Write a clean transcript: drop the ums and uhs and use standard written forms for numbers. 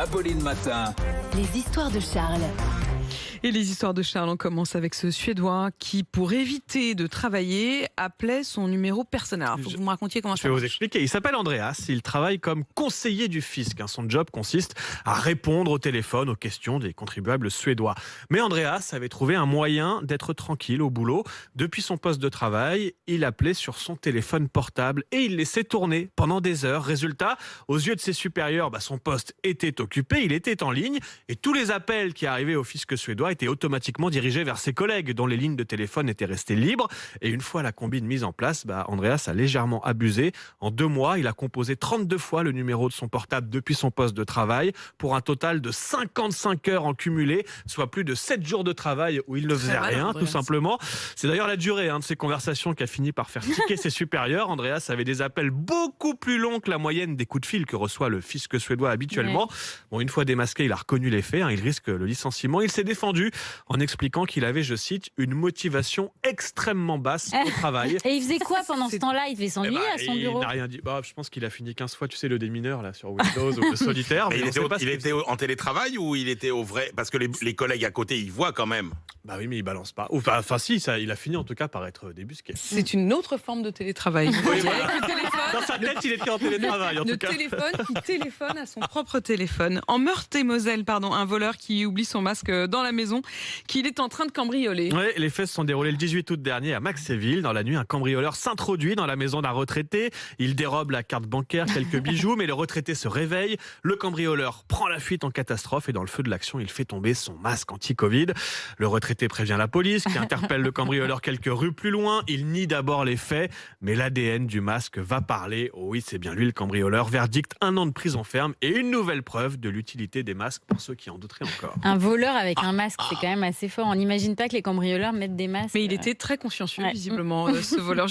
Apolline Matin. Les histoires de Charles. Et les histoires de Charles, on commence avec ce Suédois qui, pour éviter de travailler, appelait son numéro personnel. Il faut que vous me racontiez comment ça Je vais marche. vous expliquer. Il s'appelle Andreas. Il travaille comme conseiller du fisc. Son job consiste à répondre au téléphone aux questions des contribuables suédois. Mais Andreas avait trouvé un moyen d'être tranquille au boulot. Depuis son poste de travail, il appelait sur son téléphone portable et il laissait tourner pendant des heures. Résultat, aux yeux de ses supérieurs, son poste était occupé, il était en ligne et tous les appels qui arrivaient au fisc suédois étaient automatiquement dirigés vers ses collègues dont les lignes de téléphone étaient restées libres. Et une fois la combine mise en place, Andreas a légèrement abusé. En 2 mois, il a composé 32 fois le numéro de son portable depuis son poste de travail pour un total de 55 heures en cumulé, soit plus de 7 jours de travail où il ne faisait rien, tout simplement. C'est d'ailleurs la durée de ces conversations qui a fini par faire tiquer ses supérieurs. Andreas avait des appels beaucoup plus longs que la moyenne des coups de fil que reçoit le fisc suédois habituellement. Une fois démasqué, il a reconnu les faits, il risque le licenciement. Il s'est défendu en expliquant qu'il avait, je cite, une motivation extrêmement basse au travail. Et il faisait quoi pendant ce temps-là? Il devait s'ennuyer à son bureau. Il n'a rien dit. Je pense qu'il a fini 15 fois, tu sais, le démineur là, sur Windows ou le solitaire. Mais il était en télétravail ou il était au vrai? Parce que les collègues à côté, ils voient quand même. Oui, mais il balance pas. Enfin, si, ça, il a fini en tout cas par être débusqué. C'est une autre forme de télétravail. Oui, voilà. Dans sa tête, il était en télétravail, en tout cas. Téléphone qui téléphone à son propre téléphone. En Meurthe-et-Moselle, un voleur qui oublie son masque dans la maison qu'il est en train de cambrioler. Oui, les faits se sont déroulés le 18 août dernier à Maxéville. Dans la nuit, un cambrioleur s'introduit dans la maison d'un retraité. Il dérobe la carte bancaire, quelques bijoux, mais le retraité se réveille. Le cambrioleur prend la fuite en catastrophe et dans le feu de l'action, il fait tomber son masque anti-Covid. Le retraité prévient la police qui interpelle le cambrioleur quelques rues plus loin. Il nie d'abord les faits, mais l'ADN du masque va parler. Oh oui, c'est bien lui le cambrioleur. Verdict, 1 an de prison ferme et une nouvelle preuve de l'utilité des masques pour ceux qui en douteraient encore. Un voleur avec un masque, c'est quand même assez fort. On n'imagine pas que les cambrioleurs mettent des masques. Mais il était très consciencieux, visiblement, ce voleur.